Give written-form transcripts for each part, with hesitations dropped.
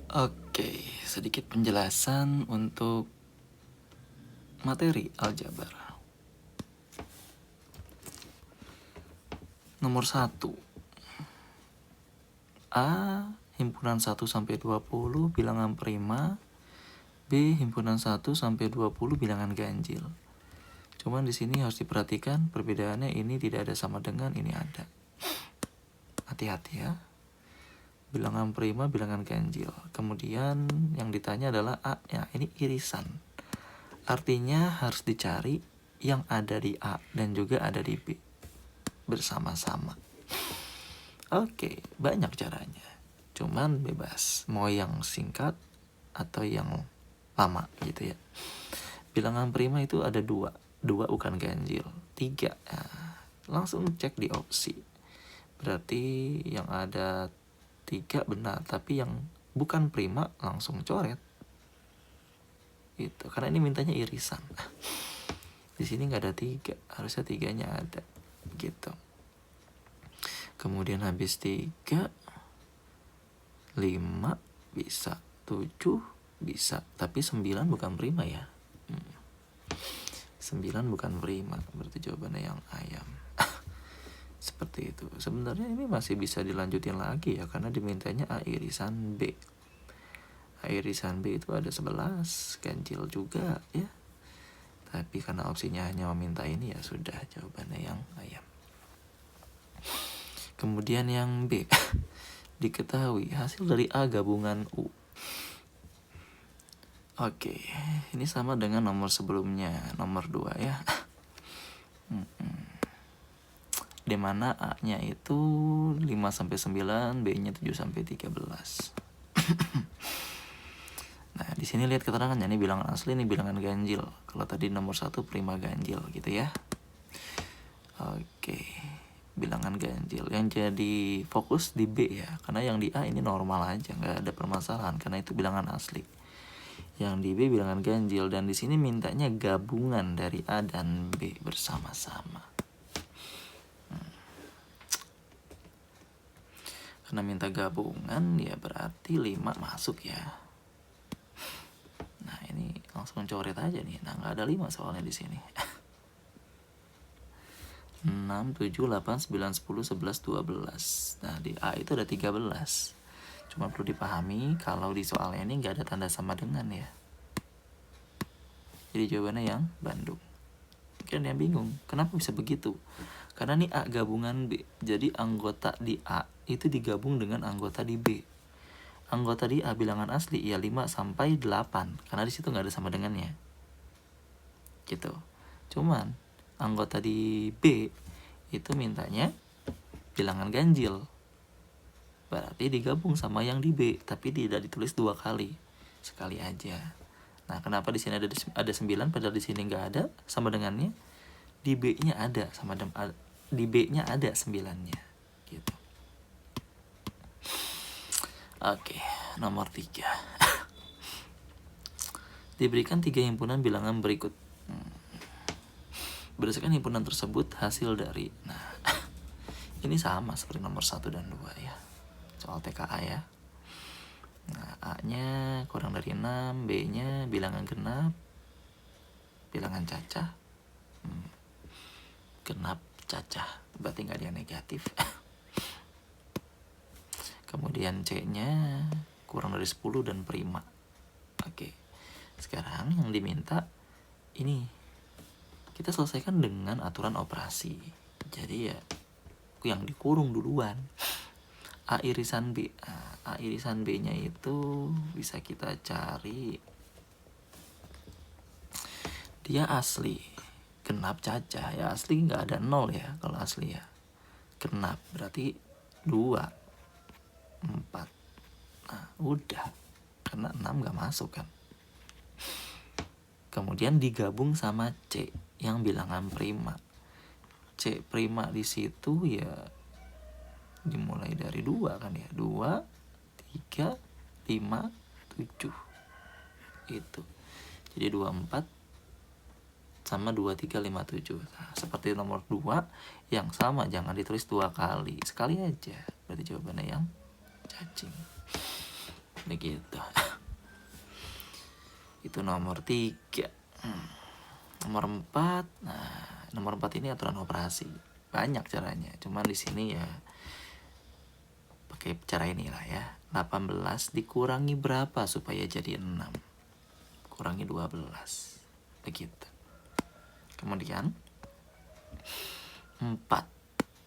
Oke, sedikit penjelasan untuk materi aljabar. Nomor 1. A himpunan 1 sampai 20 bilangan prima, B himpunan 1 sampai 20 bilangan ganjil. Cuman di sini harus diperhatikan perbedaannya, ini tidak ada sama dengan, ini ada. Hati-hati ya. Bilangan prima, bilangan ganjil. Kemudian yang ditanya adalah A-nya, ini irisan. Artinya harus dicari yang ada di A dan juga ada di B bersama-sama. Oke, banyak caranya. Cuman bebas, mau yang singkat atau yang lama gitu ya. Bilangan prima itu ada 2 bukan ganjil. 3, nah, langsung cek di opsi. Berarti yang ada 3 benar, tapi yang bukan prima langsung coret. Gitu, karena ini mintanya irisan. Di sini nggak ada 3, harusnya 3-nya ada. Gitu. Kemudian habis 3, 5 bisa, 7 bisa, tapi 9 bukan prima ya. 9 bukan prima, berarti jawabannya yang ayam. Seperti itu. Sebenarnya ini masih bisa dilanjutin lagi ya, karena dimintanya A irisan B. A irisan B itu ada 11, ganjil juga ya. Tapi karena opsinya hanya meminta ini, ya sudah, jawabannya yang ayam. Kemudian yang B. Diketahui hasil dari A gabungan U. Oke, ini sama dengan nomor sebelumnya, nomor 2 ya. Dimana A-nya itu 5 sampai 9, B-nya 7 sampai 13. Nah, di sini lihat keterangannya, ini bilangan asli, ini bilangan ganjil. Kalau tadi nomor 1 prima ganjil gitu ya. Oke, bilangan ganjil. Yang jadi fokus di B ya, karena yang di A ini normal aja, nggak ada permasalahan karena itu bilangan asli. Yang di B bilangan ganjil, dan di sini mintanya gabungan dari A dan B bersama-sama. Karena minta gabungan ya berarti 5 masuk ya. Nah, ini langsung coret aja nih. Nah, nggak ada 5 soalnya di sini. 6, 7, 8, 9, 10, 11, 12. Nah, di A itu ada 13. Cuma perlu dipahami kalau di soalnya ini nggak ada tanda sama dengan ya. Jadi jawabannya yang Bandung. Mungkin yang bingung, kenapa bisa begitu? Karena ini A gabungan B. Jadi anggota di A itu digabung dengan anggota di B. Anggota di A bilangan asli ya 5 sampai 8. Karena di situ nggak ada sama dengannya. Gitu. Cuman anggota di B itu mintanya bilangan ganjil, berarti digabung sama yang di B, tapi tidak ditulis 2 kali, sekali aja. Nah, kenapa di sini ada 9 padahal di sini nggak ada sama dengannya? Di B-nya ada di B-nya ada 9-nya gitu. Oke, nomor 3. Diberikan 3 himpunan bilangan berikut. Berdasarkan himpunan tersebut hasil dari, nah ini sama seperti nomor 1 dan 2 ya, soal TKA ya. Nah, A-nya kurang dari 6, B-nya bilangan genap, bilangan cacah, genap cacah, berarti nggak ada yang negatif. Kemudian C-nya kurang dari 10 dan prima. Oke, sekarang yang diminta ini kita selesaikan dengan aturan operasi. Jadi ya yang dikurung duluan A irisan B. A irisan B-nya itu bisa kita cari, dia asli genap cacah ya, asli nggak ada 0 ya. Kalau asli ya genap berarti 2, 4. Nah, udah, karena 6 nggak masuk kan. Kemudian digabung sama C yang bilangan prima. C prima di situ ya dimulai dari 2 kan ya. 2, 3, 5, 7. Itu. Jadi 24 sama 2, 3, 5, 7. Nah, seperti nomor 2 yang sama, jangan ditulis 2 kali. Sekali aja. Berarti jawabannya yang cacing. begitu. Itu nomor 3. Nomor 4. Nah, nomor 4 ini aturan operasi. Banyak caranya, cuman di sini ya pakai cara inilah ya. 18 dikurangi berapa supaya jadi 6? Kurangi 12. Begitu. Kemudian 4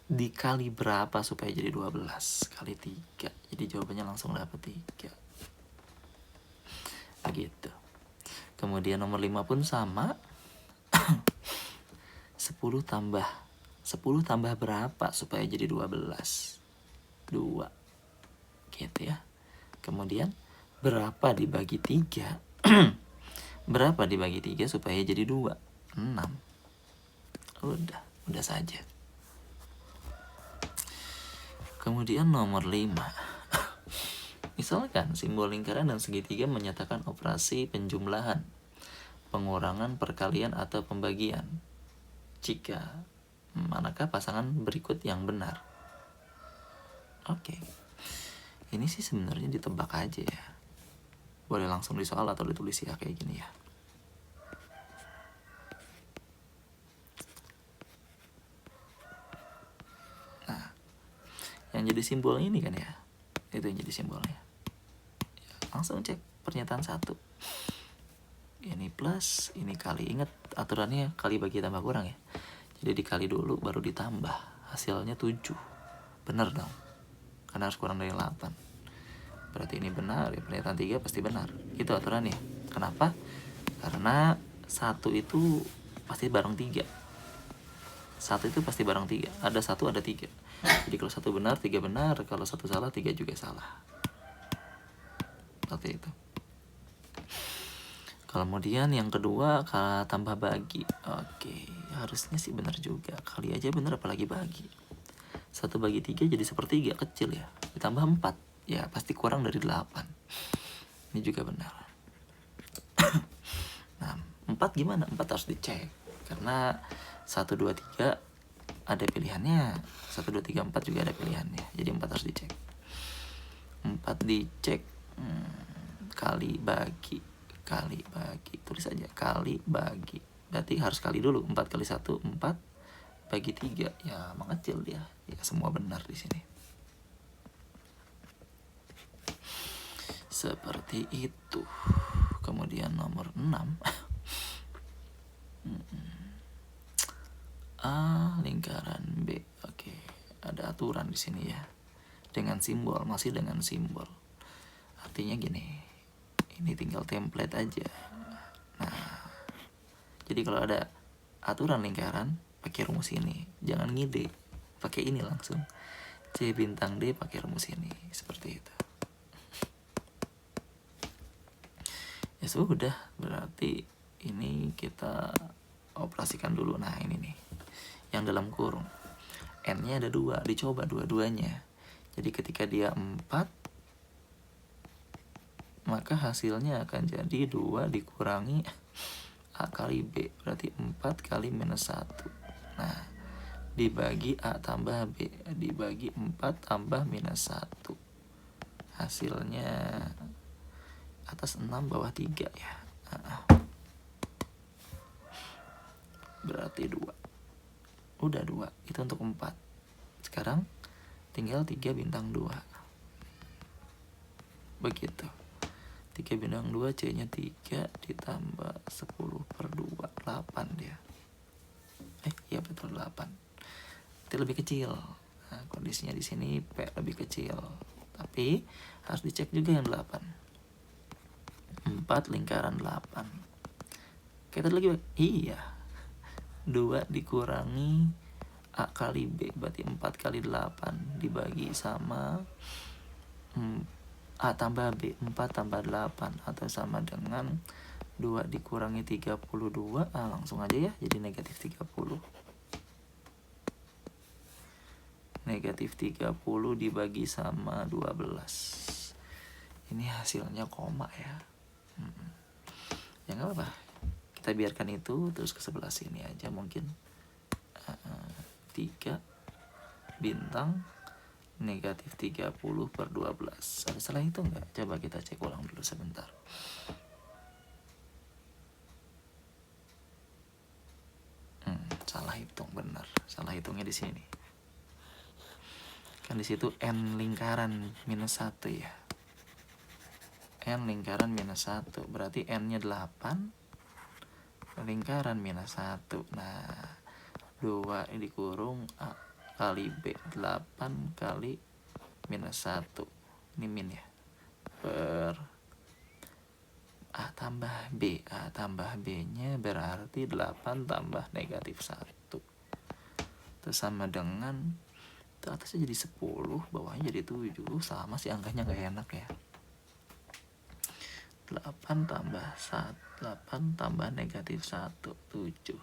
dikali berapa supaya jadi 12? Kali 3. Jadi jawabannya langsung dapat 3. Begitu. Kemudian nomor 5 pun sama. 10 tambah berapa supaya jadi 12? 2. Gitu ya. Kemudian berapa dibagi 3? Berapa dibagi 3 supaya jadi 2? 6. Udah saja. Kemudian nomor 5. Misalkan simbol lingkaran dan segitiga menyatakan operasi penjumlahan, pengurangan, perkalian, atau pembagian. Jika manakah pasangan berikut yang benar? Oke. Ini sih sebenarnya ditebak aja ya. Boleh langsung disoal atau ditulis ya kayak gini ya. Nah, yang jadi simbol ini kan ya. Itu yang jadi simbolnya. Langsung cek pernyataan 1. Ini plus, ini kali. Ingat aturannya kali bagi tambah kurang ya. Jadi dikali dulu baru ditambah. Hasilnya 7. Benar dong. Karena harus kurang dari 8. Berarti ini benar ya. Pernyataan 3 pasti benar. Itu aturannya. Kenapa? Karena 1 itu pasti bareng 3. 1 itu pasti bareng 3. Ada 1 ada 3. Jadi kalau 1 benar 3 benar. Kalau 1 salah 3 juga salah. Seperti itu. Kemudian yang kedua tambah bagi. Oke, harusnya sih benar juga. Kali aja benar apalagi bagi. 1 bagi 3 jadi 1/3 kecil ya. Ditambah 4 ya pasti kurang dari 8. Ini juga benar. Nah 4 gimana? 4 harus dicek. Karena 1, 2, 3 ada pilihannya. 1, 2, 3, 4 juga ada pilihannya. Jadi 4 harus dicek. 4 dicek. Kali bagi. Tulis aja kali bagi. Berarti harus kali dulu. 4 kali 1 4 bagi 3 ya mengecil dia. Ya semua benar di sini. Seperti itu. Kemudian nomor 6. A lingkaran B. Oke, ada aturan di sini ya. Dengan simbol, masih dengan simbol. Artinya gini. Ini tinggal template aja. Nah, jadi kalau ada aturan lingkaran, pakai rumus ini. Jangan ngide, pakai ini langsung. C bintang D pakai rumus ini. Seperti itu. Ya sudah, berarti ini kita operasikan dulu. Nah ini nih, yang dalam kurung. N-nya ada 2, dicoba dua-duanya. Jadi ketika dia 4, maka hasilnya akan jadi 2 dikurangi A kali B. Berarti 4 kali minus 1. Nah, dibagi A tambah B. Dibagi 4 tambah minus 1. Hasilnya atas 6 bawah 3 ya. Berarti 2. Udah 2. Itu untuk 4. Sekarang tinggal 3 bintang 2. Begitu. 3 bintang 2 C-nya 3 ditambah 10/2 8 dia. Iya betul 8. Itu lebih kecil. Nah, kondisinya di sini P lebih kecil. Tapi harus dicek juga yang 8. 4 lingkaran 8. Kita lagi iya. 2 dikurangi A kali B berarti 4 kali 8 dibagi sama A tambah B 4 tambah 8 atau sama dengan 2 dikurangi 32. Langsung aja ya, jadi negatif 30. Negatif 30 dibagi sama 12. Ini hasilnya koma ya. Ya gak apa-apa, kita biarkan itu. Terus ke sebelah sini aja mungkin 3 bintang negatif 30 per 12. Ada salah itu nggak? Coba kita cek ulang dulu sebentar. Salah hitung, benar. Salah hitungnya di sini. Kan di situ N lingkaran minus 1 ya. N lingkaran minus 1. Berarti N-nya 8. Lingkaran minus 1. Nah, 2 dikurung A kali B. 8 kali minus 1. Ini min ya. Per A tambah B. A tambah B-nya berarti 8 tambah negatif 1. Itu sama dengan, itu atasnya jadi 10, bawahnya jadi 7. Sama sih angkanya, gak enak ya. 8 tambah 1, 8 tambah negatif 1, 7.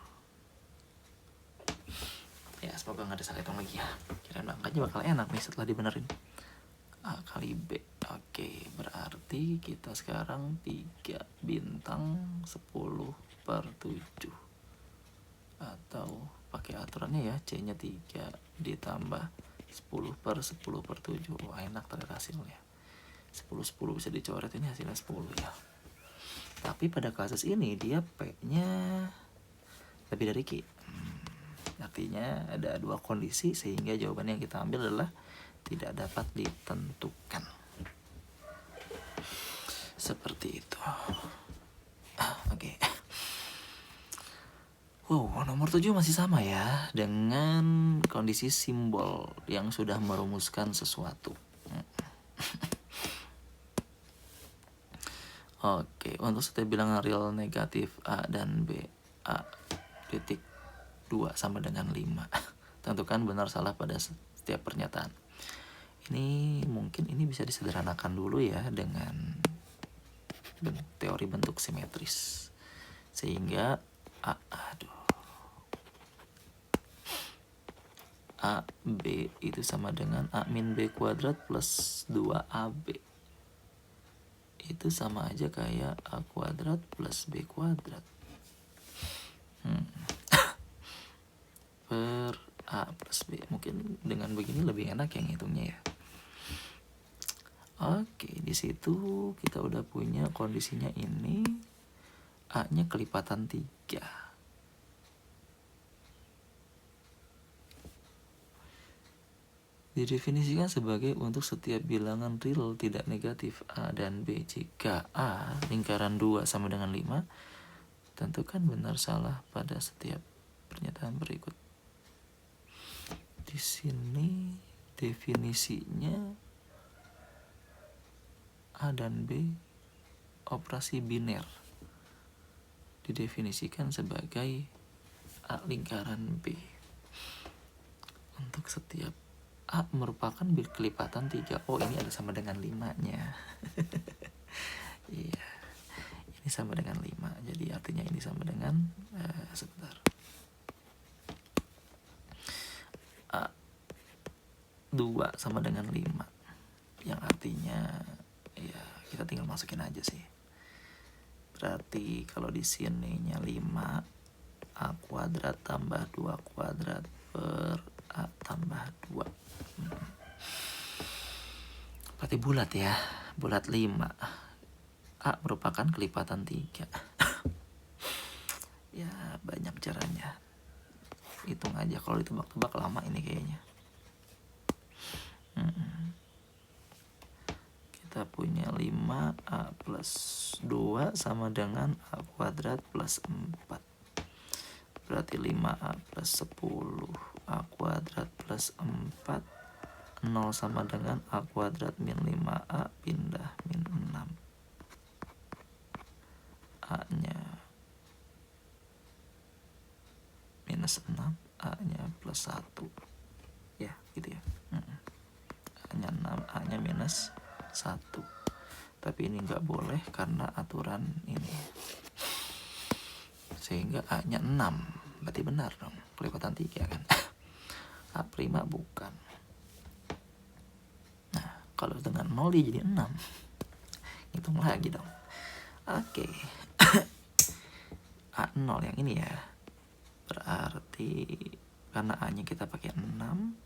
Ya, semoga gak ada salah hitung lagi ya. Kirain angkanya bakal enak nih setelah dibenerin. A kali B. Oke, berarti kita sekarang 3 bintang 10 per 7. Atau pakai aturannya ya, C-nya 3 ditambah 10 per 10 per 7. Wah, enak ternyata hasilnya. 10 bisa dicoret, ini hasilnya 10 ya. Tapi pada kasus ini dia P-nya lebih dari Q. Artinya ada 2 kondisi sehingga jawaban yang kita ambil adalah tidak dapat ditentukan. Seperti itu. Oke. Wow, nomor 7 masih sama ya, dengan kondisi simbol yang sudah merumuskan sesuatu. Oke, untuk setiap bilangan real negatif A dan B, A titik 2 sama dengan 5. Tentukan benar salah pada setiap pernyataan. Ini mungkin ini bisa disederhanakan dulu ya dengan teori bentuk simetris. Sehingga AB itu sama dengan A min B kuadrat plus 2AB. Itu sama aja kayak A kuadrat plus B kuadrat. Per A plus B. Mungkin dengan begini lebih enak yang hitungnya ya. Oke, di situ kita udah punya kondisinya ini. A-nya kelipatan 3. Didefinisikan sebagai untuk setiap bilangan real tidak negatif A dan B. Jika A lingkaran 2 sama dengan 5, tentukan benar salah pada setiap pernyataan berikut. Di sini definisinya A dan B operasi biner. Didefinisikan sebagai A lingkaran B. Untuk setiap A merupakan kelipatan 3. Oh, ini ada sama dengan 5-nya. Iya. Ini sama dengan 5. Jadi artinya ini sama dengan sebentar. A 2 sama dengan 5. Yang artinya ya kita tinggal masukin aja sih. Berarti kalau di sininya 5 A kuadrat tambah 2 kuadrat per A tambah 2. Berarti bulat ya. Bulat 5. A merupakan kelipatan 3. Ya, banyak caranya. Hitung aja, kalau ditebak-tebak lama ini kayaknya. Kita punya 5A plus 2 sama dengan A kuadrat plus 4. Berarti 5A plus 10 A kuadrat plus 4. 0 sama dengan A kuadrat min 5A pindah min 6. A-nya minus 6, A-nya plus 1. Ya, gitu ya. A-nya 6, A-nya minus 1. Tapi ini nggak boleh karena aturan ini. Sehingga A-nya 6. Berarti benar dong, kelipatan 3 kan. A prima bukan. Nah, kalau dengan 0 dia jadi 6. Hitung lagi dong. Oke. A0 yang ini ya. Berarti karena A-nya kita pakai 6,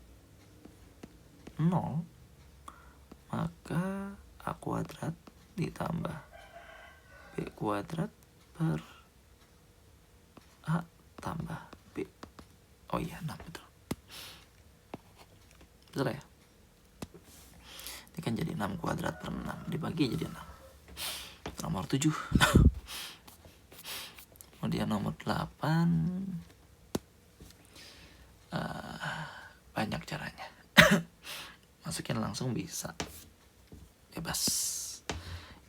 0 0, maka A kuadrat ditambah B kuadrat per A tambah B. Oh iya, 6 betul. Betul ya? Ini kan jadi 6 kuadrat per 6 dibagi jadi 6. Nomor 7. Kemudian nomor 8. Banyak caranya. Masukin langsung bisa. Bebas.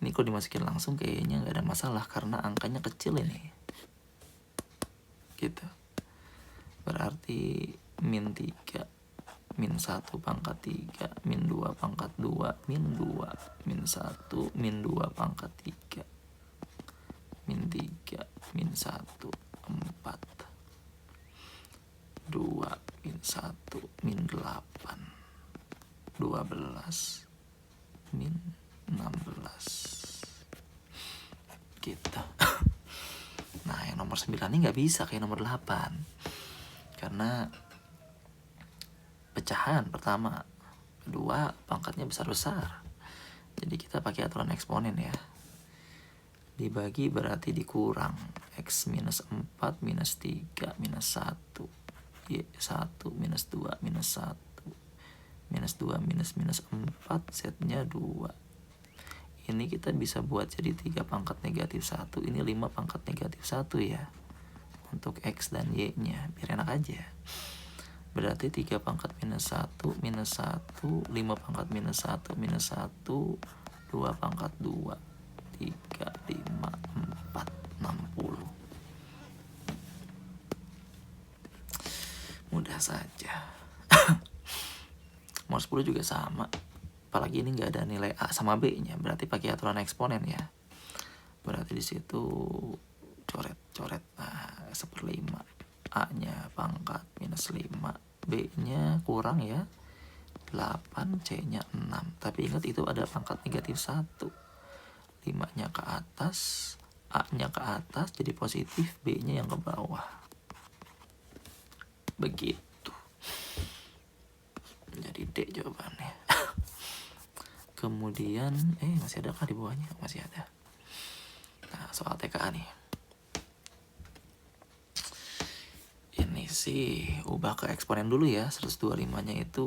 Ini kalau dimasukin langsung kayaknya nggak ada masalah karena angkanya kecil ini. Gitu. Berarti min 3, min 1 pangkat 3, min 2 pangkat 2, min 2, min 1, min 2 pangkat 3, min 3, min 1, 4, 2, min 1, min 8, 12, min 16. Gitu. Nah, yang nomor 9 ini nggak bisa kayak nomor 8. Karena pecahan pertama, kedua pangkatnya besar-besar. Jadi kita pakai aturan eksponen ya. Dibagi berarti dikurang. X minus 4 minus 3 minus 1. Y 1 minus 2 minus 1. Minus 2 minus minus 4 setnya 2. Ini kita bisa buat jadi 3 pangkat negatif 1. Ini 5 pangkat negatif 1 ya. Untuk X dan Y nya biar enak aja. Berarti 3 pangkat minus 1 minus 1, 5 pangkat minus 1 minus 1, 2 pangkat 2, 3, 5, 4, 60. Mudah saja. Nomor 10 juga sama. Apalagi ini nggak ada nilai A sama B nya, berarti pakai aturan eksponen ya. Berarti di situ coret-coret. Nah, 1/5. A nya pangkat minus 5, B nya kurang ya 8, C nya 6. Tapi ingat itu ada pangkat negatif 1. 5 nya ke atas, A nya ke atas jadi positif, B nya yang ke bawah. Begitu. Jadi D jawabannya. Kemudian masih ada kah di bawahnya? Masih ada. Nah, soal TKA nih. Ini sih ubah ke eksponen dulu ya. 125 nya itu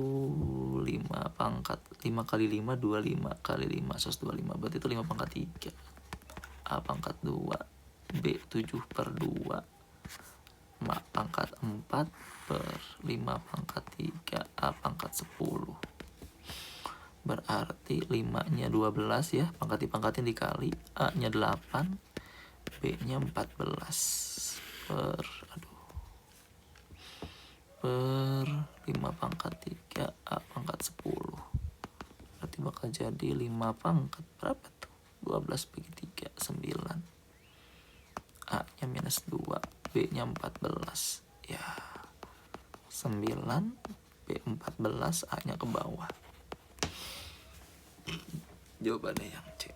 5 pangkat 5 kali 5 25 kali 5 125. Berarti itu 5 pangkat 3. A pangkat 2, B 7 per 2, Ma pangkat 4 per 5 pangkat 3, A pangkat 10. Berarti 5 nya 12 ya, pangkat-pangkatin dikali, A nya 8, B nya 14 per 5 pangkat 3, A pangkat 10. Berarti bakal jadi 5 pangkat berapa tuh? 12 bagi 3, 9. A nya minus 2, B nya 14. Ya, 9, B 14, A nya ke bawah. Jawabannya yang C.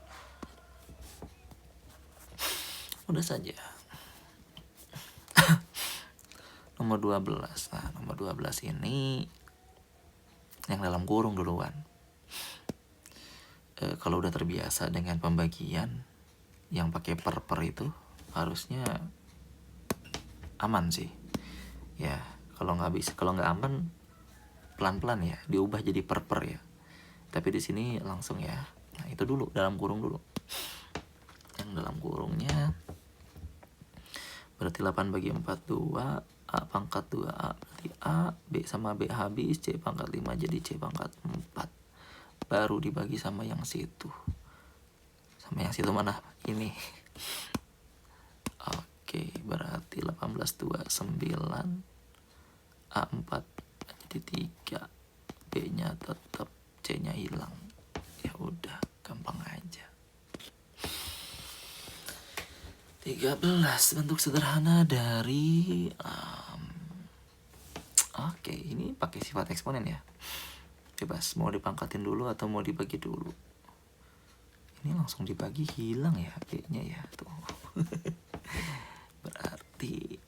Mudah saja. Nomor 12. Nah, nomor 12 ini yang dalam kurung duluan. Kalau udah terbiasa dengan pembagian yang pakai per itu harusnya aman sih. Ya, kalau nggak aman pelan-pelan ya, diubah jadi per ya. Tapi di sini langsung ya. Nah, itu dulu dalam kurung dulu. Yang dalam kurungnya berarti 8 bagi 4 2, A pangkat 2A berarti A, B sama B habis, C pangkat 5 jadi C pangkat 4. Baru dibagi sama yang situ. Sama yang situ mana? Ini. Oke, berarti 18 2 9, A 4 jadi 3, B nya tetap, C nya hilang. Ya udah, gampang aja. 13 bentuk sederhana dari oke, ini pakai sifat eksponen ya. Bebas mau dipangkatin dulu atau mau dibagi dulu. Ini langsung dibagi hilang ya B-nya ya tuh. Berarti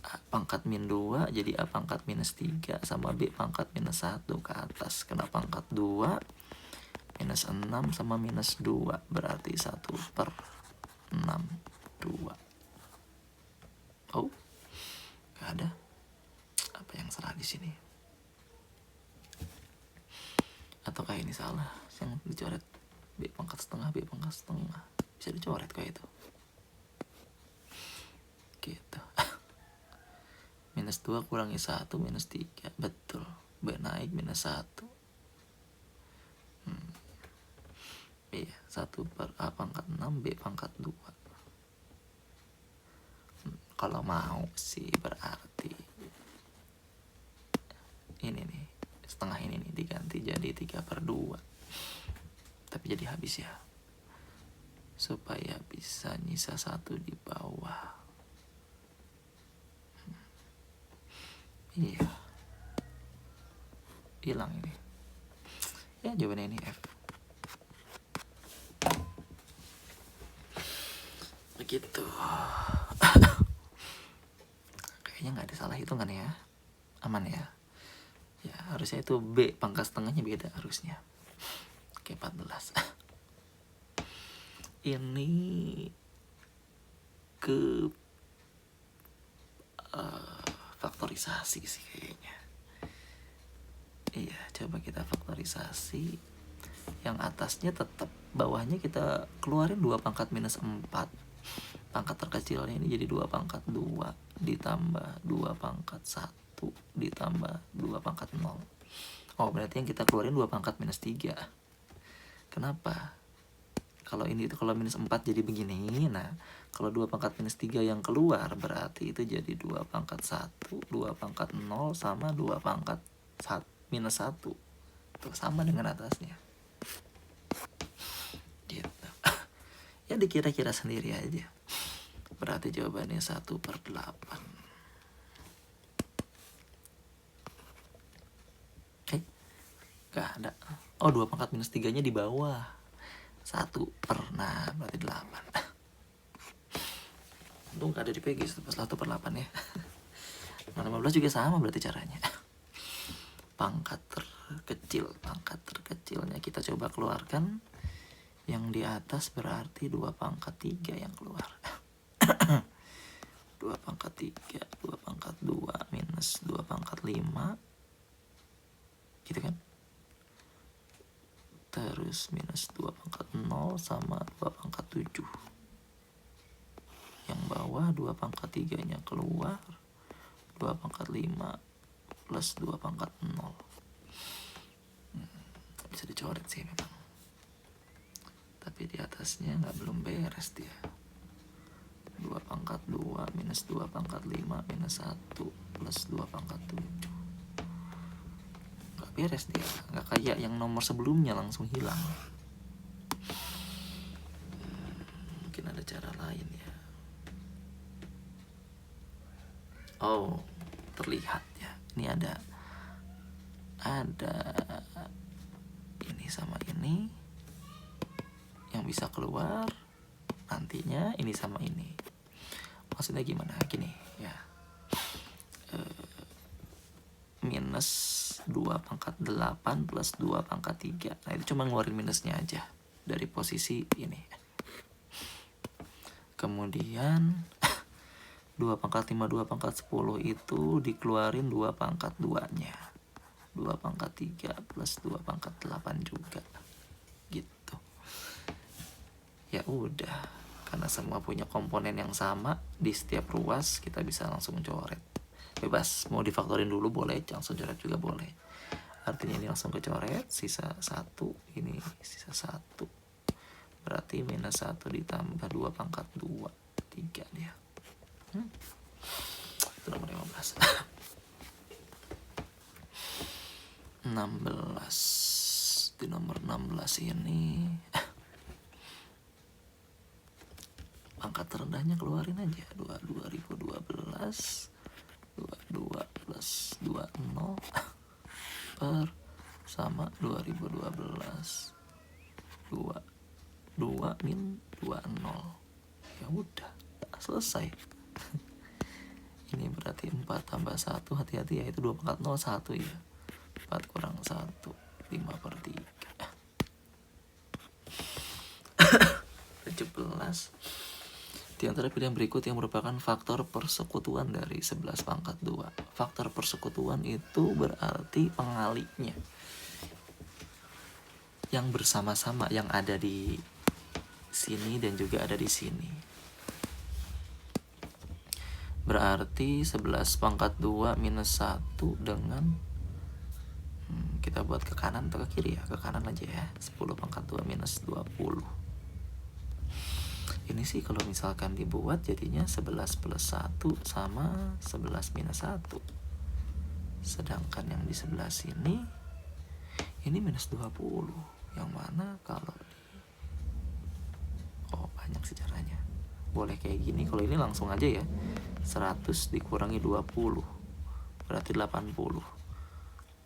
A pangkat min 2 jadi A pangkat minus 3 sama B pangkat minus 1 ke atas. Kena pangkat 2 minus 6 sama minus 2 berarti 1/62. Oh, gak ada. Apa yang salah di sini? Ataukah ini salah? Yang dicoret B pangkat setengah, B pangkat setengah. Bisa dicoret kayak itu. Gitu. Minus 2 kurangi 1 minus 3. Betul. B naik minus 1. Iya, 1/A pangkat 6, B pangkat 2. Kalau mau sih berarti ini nih, setengah ini nih diganti jadi 3/2. Tapi jadi habis ya. Supaya bisa nyisa 1 di bawah. Iya. Hilang ini. Ya jawabannya ini F. Begitu. Kayaknya nggak ada salah hitungan ya. Aman ya. Ya harusnya itu B pangkat setengahnya beda harusnya. Oke, 14. Ini ke faktorisasi sih kayaknya. Iya, coba kita faktorisasi. Yang atasnya tetap, bawahnya kita keluarin 2 pangkat minus 4. Pangkat terkecilnya ini jadi 2 pangkat 2 ditambah 2 pangkat 1 ditambah 2 pangkat 0. Oh, berarti yang kita keluarin 2 pangkat minus 3. Kenapa? Kalau ini itu kalau minus 4 jadi begini. Nah, kalau 2 pangkat minus 3 yang keluar berarti itu jadi 2 pangkat 1, 2 pangkat 0 sama 2 pangkat minus 1. Tuh sama dengan atasnya. Gitu. Ya dikira-kira sendiri aja. Berarti jawabannya 1/8. Gak ada. Oh, 2 pangkat minus 3 nya di bawah. 1/, nah berarti 8. Untung gak ada di PG 1/8 ya. Nah, 15 juga sama berarti caranya. Pangkat terkecilnya kita coba keluarkan. Yang di atas berarti 2 pangkat 3 yang keluar. 2 pangkat 3, 2 pangkat 2 minus 2 pangkat 5. Gitu kan? Terus minus 2 pangkat 0 sama 2 pangkat 7. Yang bawah 2 pangkat 3 nya keluar, 2 pangkat 5 plus 2 pangkat 0. Bisa dicoret sih memang. Tapi di atasnya belum beres dia. 2 pangkat 2 minus 2 pangkat 5 minus 1 plus 2 pangkat 7. Gak beres dia. Gak kayak yang nomor sebelumnya langsung hilang. Mungkin ada cara lain ya. Oh, terlihat ya. Ini ada ini sama ini yang bisa keluar nantinya, ini sama ini. Maksudnya gimana? Gini ya. Minus 2 pangkat 8 plus 2 pangkat 3. Nah, itu cuma ngeluarin minusnya aja dari posisi ini. Kemudian 2 pangkat 5, 2 pangkat 10 itu dikeluarin 2 pangkat 2-nya. 2 pangkat 3 plus 2 pangkat 8 juga. Gitu. Ya udah, karena semua punya komponen yang sama di setiap ruas, kita bisa langsung coret. Bebas, mau difaktorin dulu boleh, langsung coret juga boleh. Artinya ini langsung kecoret, sisa 1, ini sisa 1. Berarti minus 1 ditambah 2 pangkat 2, 3 dia. Itu nomor 15. 16. Di nomor 16 ini pangkat terendahnya keluarin aja. 2012 22 plus 20 per sama 2012 2 min 20. Ya udah, selesai. Ini berarti 4 tambah 1, hati-hati ya, itu 2 pangkat 0, 1 ya. 4 kurang 1, 5/3. 17. Di antara pilihan berikut yang merupakan faktor persekutuan dari 11 pangkat 2. Faktor persekutuan itu berarti pengalinya, yang bersama-sama, yang ada di sini dan juga ada di sini. Berarti 11 pangkat 2 minus 1 dengan kita buat ke kanan atau ke kiri ya? Ke kanan aja ya. 10 pangkat 2 minus 20. Ini sih kalau misalkan dibuat jadinya 11 plus 1 sama 11 minus 1. Sedangkan yang di sebelah sini ini minus 20. Yang mana kalau banyak sih caranya. Boleh kayak gini, kalau ini langsung aja ya. 100 dikurangi 20 berarti 80.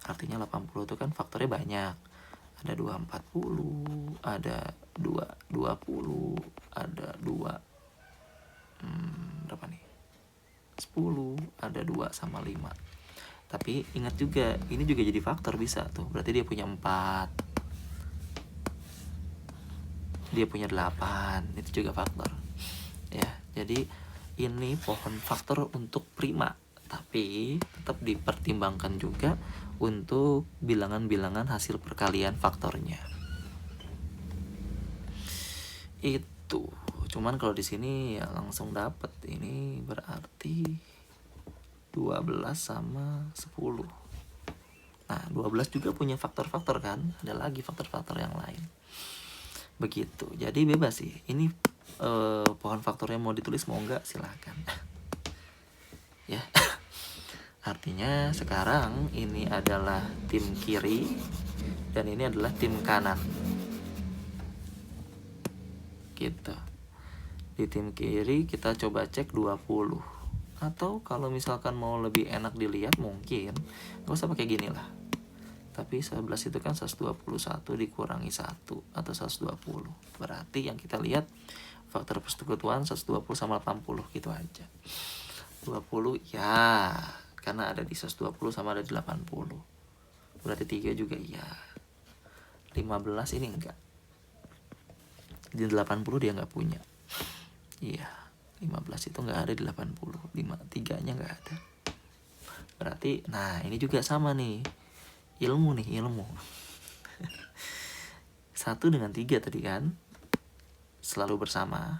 Artinya 80 itu kan faktornya banyak. Ada 240, ada 220, ada 2 berapa nih? 10, ada 2 sama 5. Tapi ingat juga, ini juga jadi faktor bisa tuh. Berarti dia punya 4. Dia punya 8. Itu juga faktor. Ya, jadi ini pohon faktor untuk prima, tapi tetap dipertimbangkan juga untuk bilangan-bilangan hasil perkalian faktornya. Itu. Cuman kalau di sini ya langsung dapat. Ini berarti 12 sama 10. Nah, 12 juga punya faktor-faktor kan? Ada lagi faktor-faktor yang lain. Begitu. Jadi bebas sih. Ini pohon faktornya mau ditulis mau enggak silahkan. Ya. Artinya sekarang ini adalah tim kiri dan ini adalah tim kanan. Gitu. Di tim kiri kita coba cek 20. Atau kalau misalkan mau lebih enak dilihat mungkin gak usah pakai gini lah. Tapi 11 itu kan 121 dikurangi 1 atau 120. Berarti yang kita lihat faktor persekutuan 120 sama 80 gitu aja. 20 ya, karena ada di 120 sama ada di 80. Berarti 3 juga ya. 15 ini enggak. Di 80 dia enggak punya. Iya, 15 itu enggak ada di 80. 3-nya enggak ada. Berarti, nah ini juga sama nih. Ilmu. 1 dengan 3 tadi kan selalu bersama.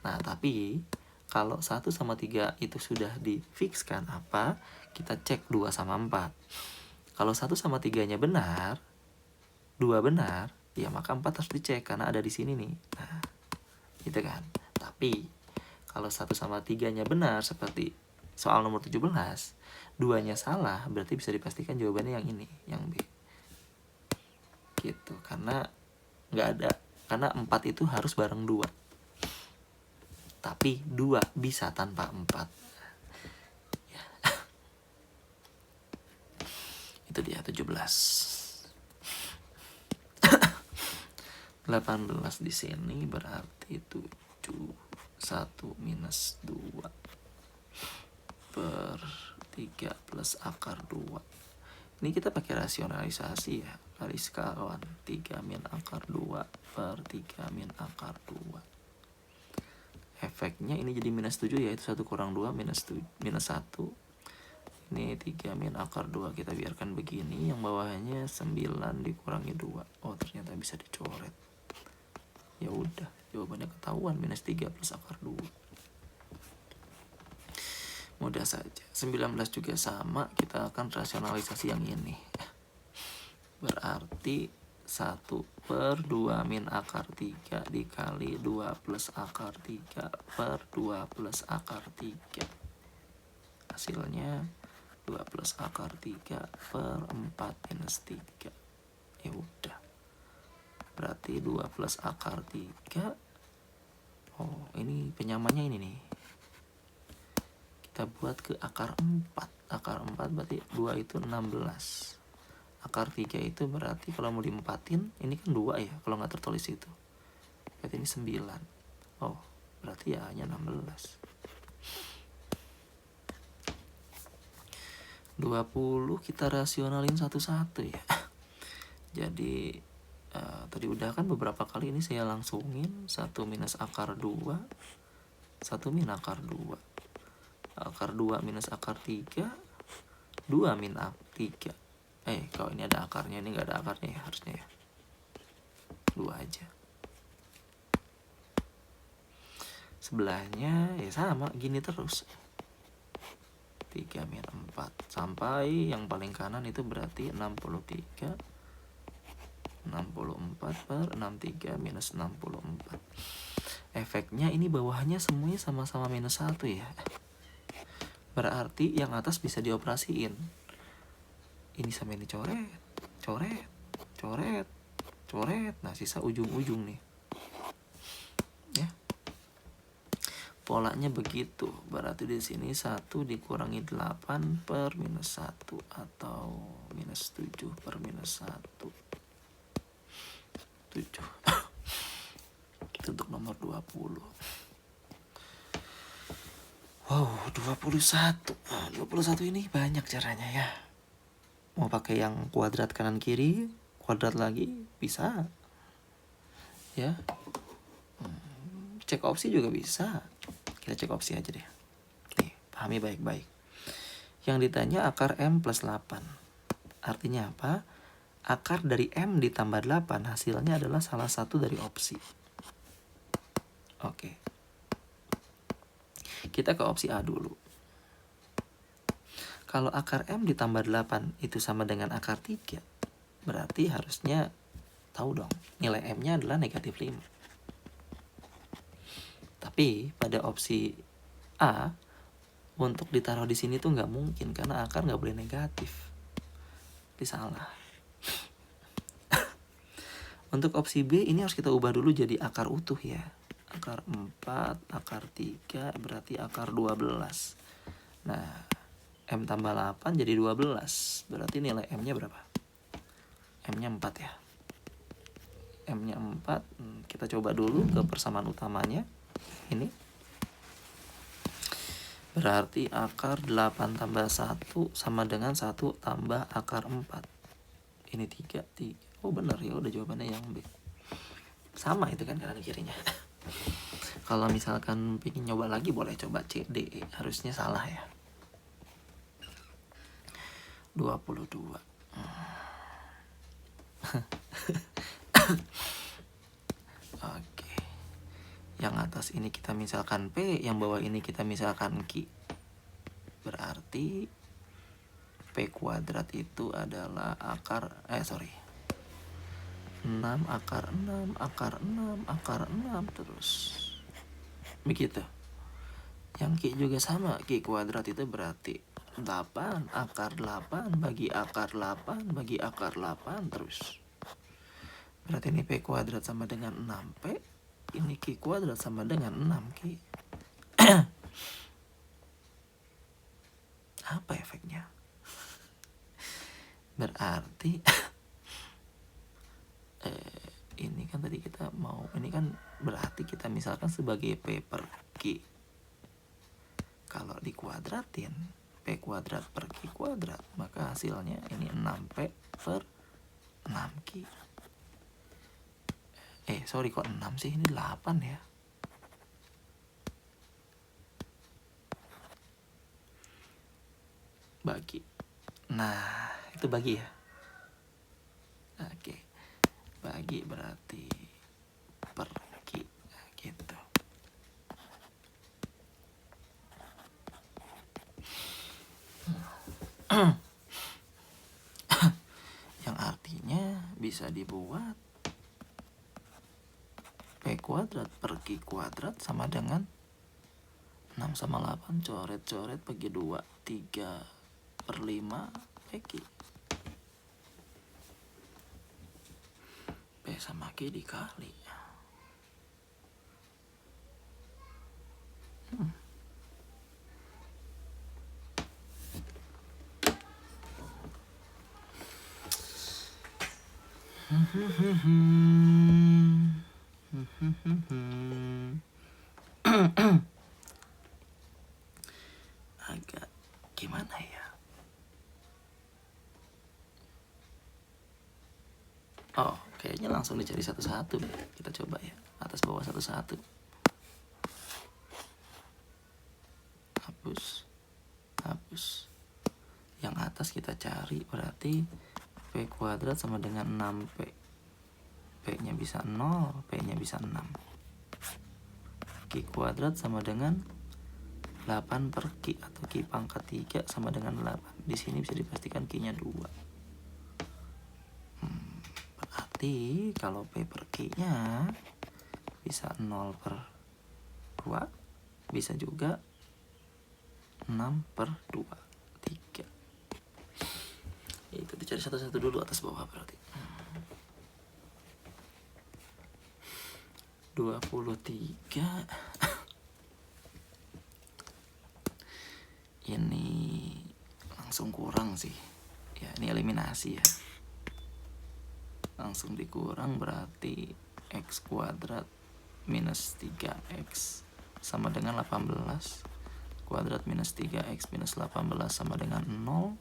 Nah, tapi kalau 1 sama 3 itu sudah difikskan apa? Kita cek 2 sama 4. Kalau 1 sama 3-nya benar, 2 benar, ya maka 4 harus dicek karena ada di sini nih. Nah, gitu kan. Tapi kalau 1 sama 3-nya benar seperti soal nomor 17, 2-nya salah, berarti bisa dipastikan jawabannya yang ini, yang B. Gitu, karena nggak ada, karena 4 itu harus bareng 2. Tapi 2 bisa tanpa 4. Ya. Itu dia 17. 18 di sini berarti 7 1 minus 2 per 3 plus akar 2. Ini kita pakai rasionalisasi ya, garis kawan. 3 min akar 2 per 3 min akar 2. Efeknya ini jadi minus 7 ya, itu 1 kurang 2 minus 1. Ini 3 min akar 2 kita biarkan begini, yang bawahnya 9 dikurangi 2. Oh, ternyata bisa dicoret. Ya udah, jawabannya ketahuan, minus 3 plus akar 2. Mudah saja. 19 juga sama, kita akan rasionalisasi yang ini. Berarti 1 per 2 min akar 3 dikali 2 plus akar 3 per 2 plus akar 3. Hasilnya 2 plus akar 3 per 4 minus 3. Ya udah. Berarti 2 plus akar 3. Oh, ini penyamannya ini nih. Kita buat ke akar 4. Akar 4 berarti 2 itu 16. Akar 3 itu berarti kalau mau diempatin, ini kan 2 ya, kalau nggak tertulis itu. Berarti ini 9. Oh, berarti ya hanya 16. 20 kita rasionalin satu-satu ya. Jadi tadi udah kan beberapa kali, ini saya langsungin. 1 minus akar 2, 1 min akar 2, akar 2 minus akar 3, 2 min akar 3. Kalau ini ada akarnya, ini gak ada akarnya ya harusnya ya, 2 aja. Sebelahnya ya sama gini terus, 3 min 4 sampai yang paling kanan itu berarti 63, 64 per 63 minus 64. Efeknya ini bawahnya semuanya sama-sama minus 1 ya. Berarti yang atas bisa dioperasiin. Ini sampai ini coret, coret, coret, coret. Nah, sisa ujung-ujung nih. Ya. Polanya begitu. Berarti di sini 1 dikurangi 8 per minus 1 atau minus 7 per minus 1. 7. Itu untuk nomor 20. Wow, 21. 21 ini banyak caranya ya. Mau pakai yang kuadrat kanan kiri, kuadrat lagi bisa. Ya. Cek opsi juga bisa. Kita cek opsi aja deh. Nih, pahami baik-baik. Yang ditanya akar M plus 8. Artinya apa? Akar dari M ditambah 8 hasilnya adalah salah satu dari opsi. Oke. Kita ke opsi A dulu. Kalau akar M ditambah 8 itu sama dengan akar 3, berarti harusnya tahu dong, nilai M-nya adalah negatif 5. Tapi pada opsi A, untuk ditaruh di sini tuh nggak mungkin, karena akar nggak boleh negatif. Ini salah. Untuk opsi B ini harus kita ubah dulu jadi akar utuh ya. Akar 4, akar 3 berarti akar 12. Nah, M tambah 8 jadi 12. Berarti nilai M-nya berapa? M-nya 4 ya. M-nya 4. Kita coba dulu ke persamaan utamanya. Ini. Berarti akar 8 tambah 1 sama dengan 1 tambah akar 4. Ini 3. Oh benar ya, udah jawabannya yang B. Sama itu kan kanan kirinya. Kalau misalkan pengen nyoba lagi boleh coba C, D, E. Harusnya salah ya. 22. Oke. Yang atas ini kita misalkan P, yang bawah ini kita misalkan Q. Berarti P kuadrat itu adalah akar 6 akar 6 akar 6 akar 6 terus. Begitu. Yang Q juga sama, Q kuadrat itu berarti 8 akar 8 bagi akar 8 bagi akar 8 terus. Berarti ini P kuadrat sama dengan 6P. Ini Q kuadrat sama dengan 6Q. Apa efeknya? Berarti ini kan tadi kita mau, ini kan berarti kita misalkan sebagai P per Q. Kalau dikuadratin P kuadrat per Q kuadrat, maka hasilnya ini 6P per 6Q. Kok 6 sih? Ini 8 ya. Bagi. Nah, itu bagi ya. Oke. Bagi berarti per Q. Gitu. Yang artinya bisa dibuat P kuadrat per Q kuadrat sama dengan 6 sama 8 coret-coret bagi 2, 3 per 5 PQ. P sama Q dikali. Agak gimana ya? langsung dicari satu-satu. Kita coba ya, atas bawah satu-satu. Hapus. Yang atas kita cari, berarti P kuadrat sama dengan 6P. P-nya bisa 0, P-nya bisa 6. Q kuadrat sama dengan 8 per Q atau Q pangkat 3 sama dengan 8. Di sini bisa dipastikan Q-nya 2. Berarti kalau P per Q-nya bisa 0 per 2, bisa juga 6 per 2, 3. Itu dicari satu-satu dulu atas bawah berarti. 23. Ini langsung kurang sih. Ya, ini eliminasi ya. Langsung dikurang, berarti X kuadrat minus 3X sama dengan 18. Kuadrat minus 3X minus 18 sama dengan 0.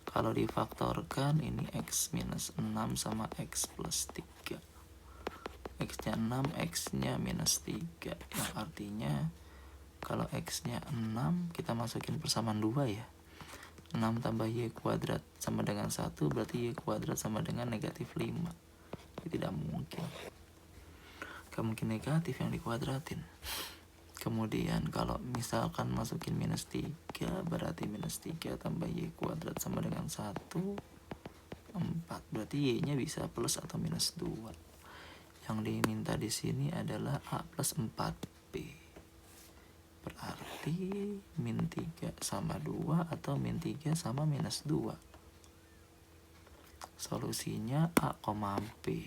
Kalau difaktorkan, ini X minus 6 sama X plus 3. X-nya 6, X-nya minus 3. Yang artinya kalau X-nya 6, kita masukin persamaan 2 ya. 6 tambah Y kuadrat sama dengan 1, berarti Y kuadrat sama dengan negatif 5. Ini tidak mungkin. Gak mungkin negatif yang dikuadratin. Kemudian kalau misalkan masukin minus 3, berarti minus 3 tambah Y kuadrat sama dengan 1, 4. Berarti Y-nya bisa plus atau minus 2. Yang diminta di sini adalah A plus 4B. Berarti min 3 sama 2 atau min 3 sama minus 2. Solusinya A, B.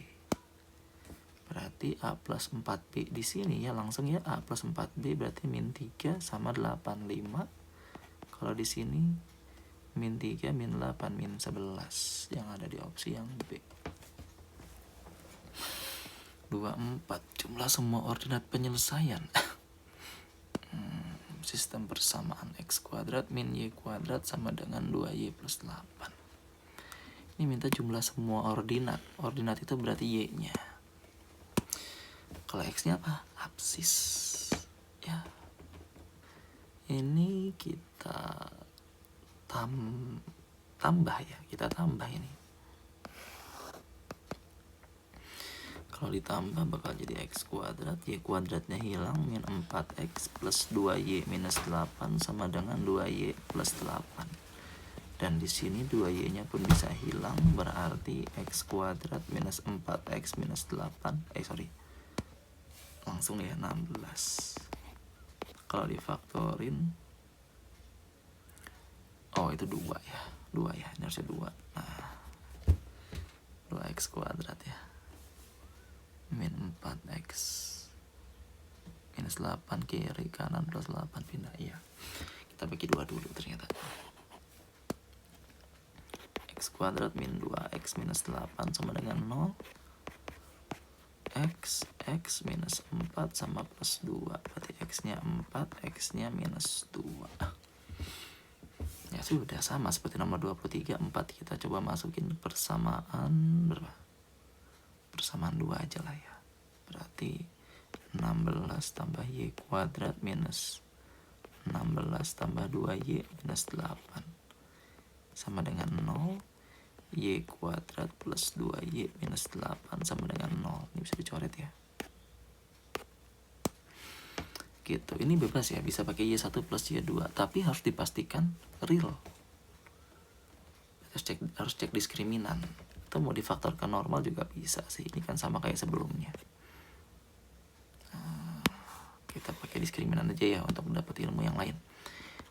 Berarti A plus 4B di sini ya, langsung ya A plus 4B berarti min 3 sama 8, 5. Kalau di sini min 3, min 8, min 11. Yang ada di opsi yang B. 24. Jumlah semua ordinat penyelesaian. Sistem persamaan X kuadrat min Y kuadrat sama dengan 2Y plus 8. Ini minta jumlah semua ordinat. Ordinat itu berarti Y-nya. Kalau X-nya apa? Absis. Ya. Ini kita tambah ya. Kita tambah ini. Kalau ditambah bakal jadi X kuadrat, Y kuadratnya hilang, min 4X plus 2Y minus 8 sama dengan 2Y plus 8. Dan di sini 2Y-nya pun bisa hilang, berarti X kuadrat minus 4X minus 8. Langsung ya 16. Kalau difaktorin, oh itu 2 ya. 2 ya, ini harusnya 2. Nah, 2X kuadrat ya. Min 4X minus 8 kiri kanan plus 8 pindah. Iya, kita bagi 2 dulu ternyata. X kuadrat min 2X minus 8 sama dengan 0. X minus 4 sama plus 2, berarti X-nya 4, X-nya minus 2. Ya sudah, sama seperti nomor 23. 4 kita coba masukin persamaan berapa? Persamaan 2 aja lah ya. Berarti 16 tambah Y kuadrat minus 16 tambah 2Y minus 8 sama dengan 0. Y kuadrat plus 2Y minus 8 sama dengan 0. Ini bisa dicoret ya. Gitu. Ini bebas ya, bisa pakai Y1 plus Y2, tapi harus dipastikan real. Harus cek diskriminan. Atau mau difaktorkan normal juga bisa sih. Ini kan sama kayak sebelumnya. Kita pakai diskriminan aja ya untuk mendapat ilmu yang lain.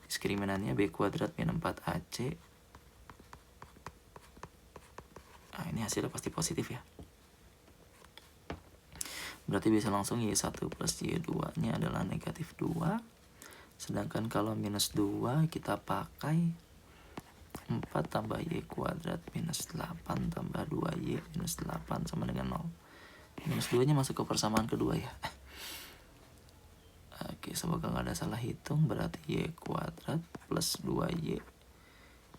Diskriminannya B kuadrat min 4AC. Nah, ini hasilnya pasti positif ya. Berarti bisa langsung Y1 plus Y2 nya adalah negatif 2. Sedangkan kalau minus 2 kita pakai 4 tambah Y kuadrat minus 8 tambah 2Y minus 8 sama dengan 0. Minus 2 nya masuk ke persamaan kedua ya. Oke, semoga gak ada salah hitung. Berarti Y kuadrat plus 2Y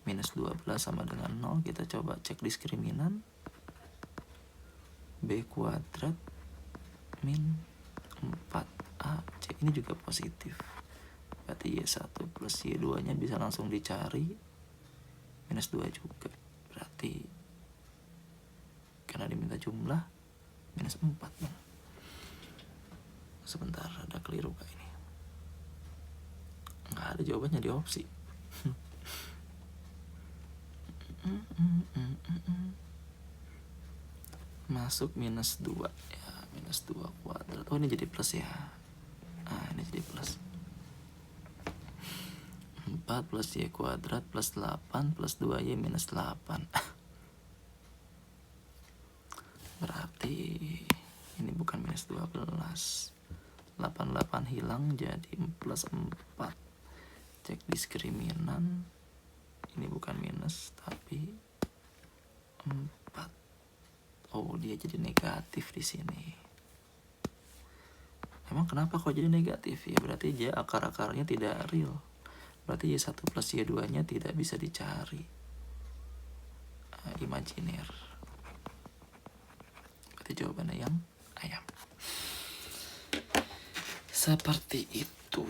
minus 12 sama dengan 0. Kita coba cek diskriminan. B kuadrat min 4AC. Ini juga positif. Berarti Y1 plus Y2 nya bisa langsung dicari. Minus 2 juga. Berarti karena diminta jumlah minus 4 ya. Sebentar, ada keliru kayak ini. Nggak ada jawabannya di opsi. Masuk minus 2 ya, minus 2 kuadrat. Oh, ini jadi plus ya. Nah, ini jadi plus. 4 plus Y kuadrat plus 8 plus 2Y minus 8. Berarti ini bukan minus 12. 88 hilang jadi plus 4. Cek diskriminan. Ini bukan minus tapi 4. Oh, dia jadi negatif di sini. Emang kenapa kok jadi negatif? Ya berarti dia akar-akarnya tidak real. Berarti Y1 plus Y2 nya tidak bisa dicari. Imajiner. Berarti jawabannya yang ayam. Seperti itu.